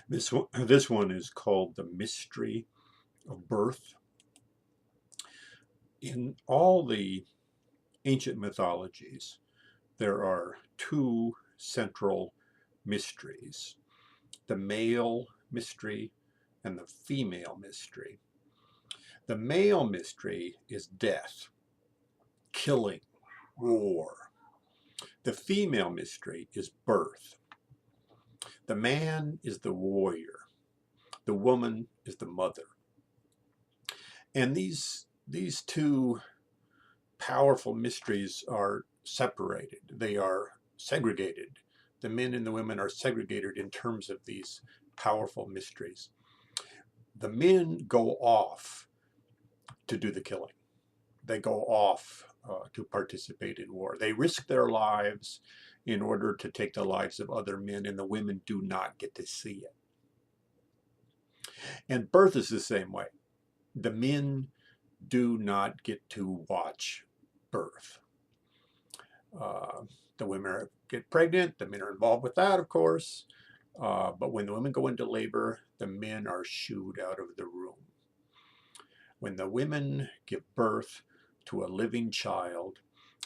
This one is called The Mystery of Birth. In all the ancient mythologies, there are two central mysteries: the male mystery and the female mystery. The male mystery is death, killing, war. The female mystery is birth. The man is the warrior. The woman is the mother. And these two powerful mysteries are separated. They are segregated. The men and the women are segregated in terms of these powerful mysteries. The men go off to do the killing. They go off to participate in war. They risk their lives in order to take the lives of other men, and the women do not get to see it. And birth is the same way. The men do not get to watch birth. Uh, the women get pregnant, the men are involved with that, of course. But when the women go into labor, the men are shooed out of the room. When the women give birth to a living child,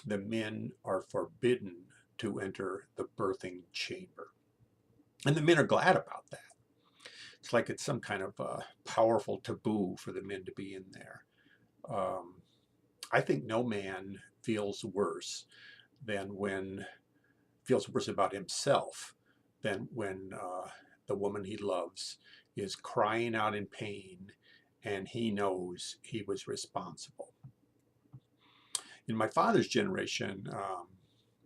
the men are forbidden to enter the birthing chamber. And the men are glad about that. It's like it's some kind of powerful taboo for the men to be in there. Um, I think no man feels worse than when feels worse about himself than when the woman he loves is crying out in pain and he knows he was responsible. In my father's generation,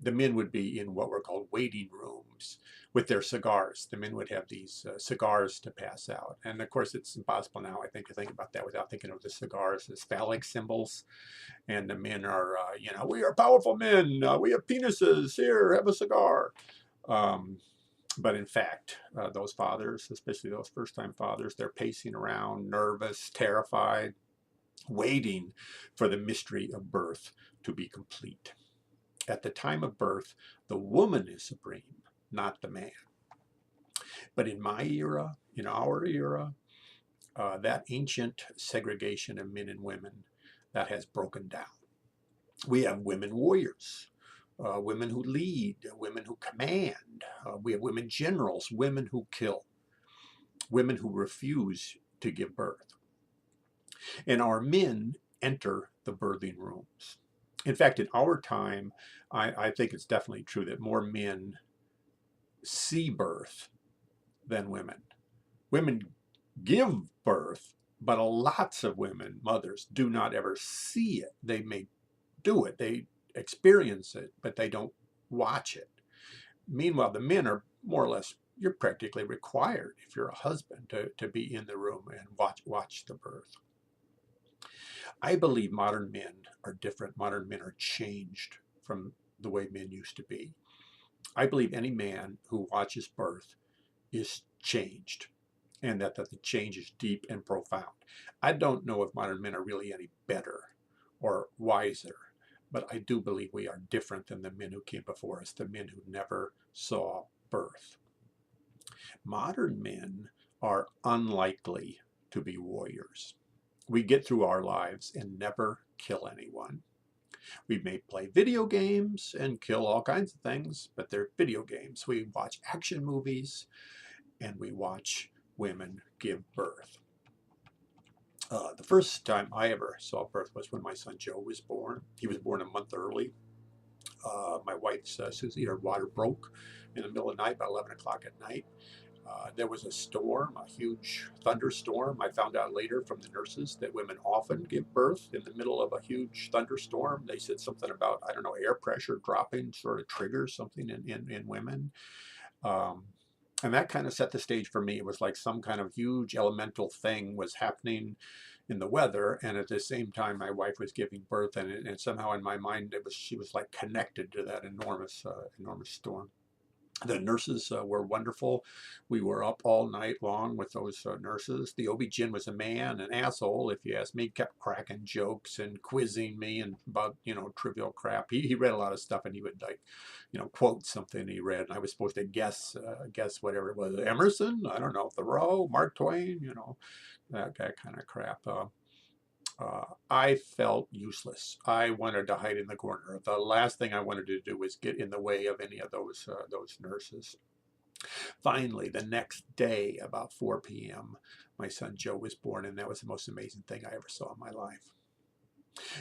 the men would be in what were called waiting rooms with their cigars. The men would have these cigars to pass out. And of course, it's impossible now, I think, to think about that without thinking of the cigars as phallic symbols. And the men are, we are powerful men. We have penises. Here, have a cigar. Um, but in fact, those fathers, especially those first-time fathers, they're pacing around, nervous, terrified, waiting for the mystery of birth to be complete. At the time of birth, the woman is supreme, not the man. But in my era, in our era, that ancient segregation of men and women, that has broken down. We have women warriors, women who lead, women who command. We have women generals, women who kill, women who refuse to give birth. And our men enter the birthing rooms. In fact, in our time, I think it's definitely true that more men see birth than women. Women give birth, but lots of women, mothers, do not ever see it. They may do it, they experience it, but they don't watch it. Meanwhile, the men are more or less, you're practically required, if you're a husband, to be in the room and watch the birth. I believe modern men are different. Modern men are changed from the way men used to be. I believe any man who watches birth is changed, and that the change is deep and profound. I don't know if modern men are really any better or wiser, but I do believe we are different than the men who came before us, the men who never saw birth. Modern men are unlikely to be warriors. We get through our lives and never kill anyone. We may play video games and kill all kinds of things, but they're video games. We watch action movies and we watch women give birth. The first time I ever saw birth was when my son Joe was born. He was born a month early. My wife's Susie, her water broke in the middle of the night, about 11 o'clock at night. There was a storm, a huge thunderstorm. I found out later from the nurses that women often give birth in the middle of a huge thunderstorm. They said something about, I don't know, air pressure dropping sort of triggers something in women. Um, and that kind of set the stage for me. It was like some kind of huge elemental thing was happening in the weather, and at the same time my wife was giving birth, and somehow in my mind she was like connected to that enormous storm. The nurses were wonderful. We were up all night long with those nurses. The OB-GYN was a man, an asshole, if you ask me, kept cracking jokes and quizzing me and about, trivial crap. He read a lot of stuff and he would like, quote something he read. And I was supposed to guess whatever it was. Emerson? I don't know. Thoreau? Mark Twain? That kind of crap. I felt useless. I wanted to hide in the corner. The last thing I wanted to do was get in the way of any of those nurses. Finally, the next day, about 4 p.m., my son Joe was born, and that was the most amazing thing I ever saw in my life.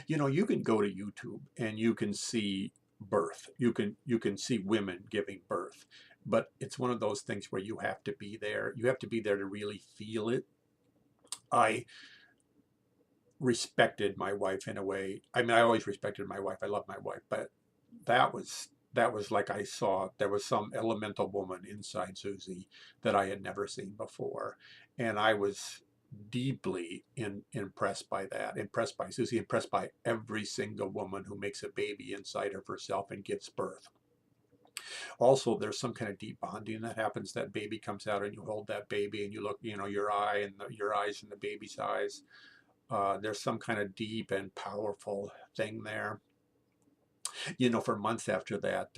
You can go to YouTube and you can see birth. You can see women giving birth, but it's one of those things where you have to be there. You have to be there to really feel it. I respected my wife in a way. I mean, I always respected my wife. I love my wife, but that was like I saw there was some elemental woman inside Susie that I had never seen before, and I was deeply impressed by that, impressed by Susie, impressed by every single woman who makes a baby inside of herself and gives birth. Also, there's some kind of deep bonding that happens. That baby comes out and you hold that baby and you look, your your eyes and the baby's eyes. There's some kind of deep and powerful thing there. For months after that,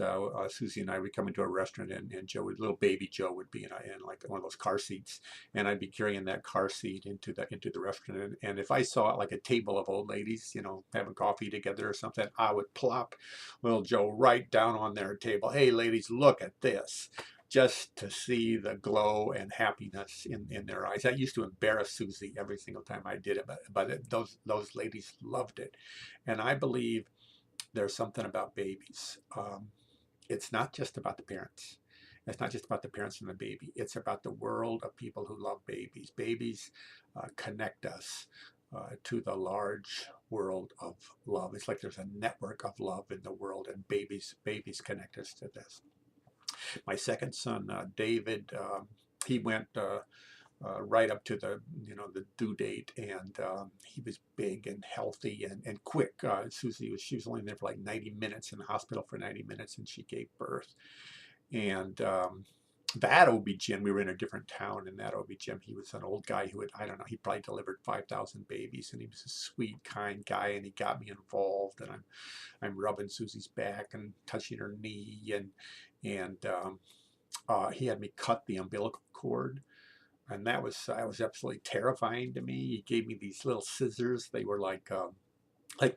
Susie and I would come into a restaurant, and little baby Joe would be in like one of those car seats, and I'd be carrying that car seat into the restaurant. And if I saw like a table of old ladies, having coffee together or something, I would plop little Joe right down on their table. Hey, ladies, look at this. Just to see the glow and happiness in their eyes. I used to embarrass Susie every single time I did it, but those ladies loved it. And I believe there's something about babies. It's not just about the parents. It's not just about the parents and the baby. It's about the world of people who love babies. Babies connect us to the large world of love. It's like there's a network of love in the world, and babies connect us to this. My second son, David, he went right up to the due date, and he was big and healthy and quick. She was only there for like 90 minutes in the hospital for 90 minutes, and she gave birth. And that OB-GYN, we were in a different town, and that OB-GYN, he was an old guy who had, I don't know, he probably delivered 5,000 babies, and he was a sweet, kind guy, and he got me involved, and I'm rubbing Susie's back and touching her knee, and he had me cut the umbilical cord, and that was absolutely terrifying to me. He gave me these little scissors. They were like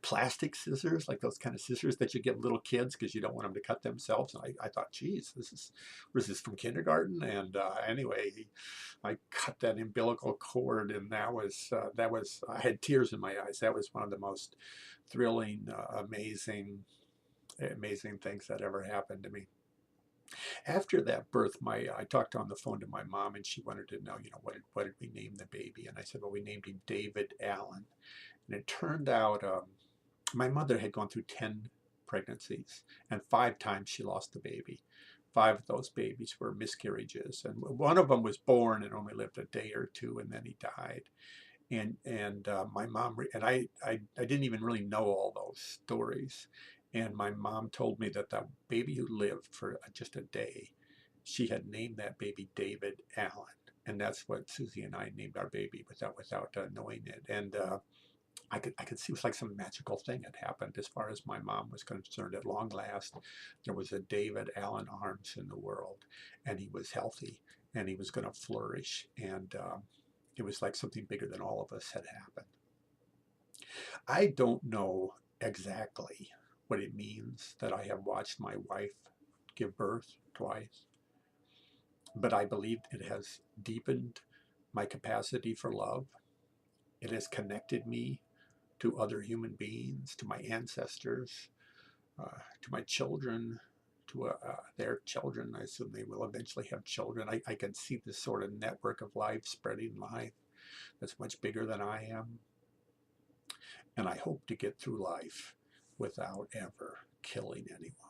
plastic scissors, like those kind of scissors that you give little kids because you don't want them to cut themselves. And I thought, geez, was this from kindergarten? And anyway, I cut that umbilical cord, and that was I had tears in my eyes. That was one of the most thrilling, amazing things that ever happened to me. After that birth, I talked on the phone to my mom, and she wanted to know, what did we name the baby? And I said, well, we named him David Allen. And it turned out my mother had gone through 10 pregnancies, and 5 times she lost the baby. 5 of those babies were miscarriages, and one of them was born and only lived a day or two, and then he died. And my mom and I didn't even really know all those stories. And my mom told me that the baby who lived for just a day, she had named that baby David Allen, and that's what Susie and I named our baby without knowing it. And I could see it was like some magical thing had happened as far as my mom was concerned. At long last, there was a David Allen Arms in the world, and he was healthy, and he was going to flourish, and it was like something bigger than all of us had happened. I don't know exactly what it means that I have watched my wife give birth twice, but I believe it has deepened my capacity for love. It has connected me to other human beings, to my ancestors, to my children, to their children. I assume they will eventually have children. I can see this sort of network of life spreading life that's much bigger than I am. And I hope to get through life without ever killing anyone.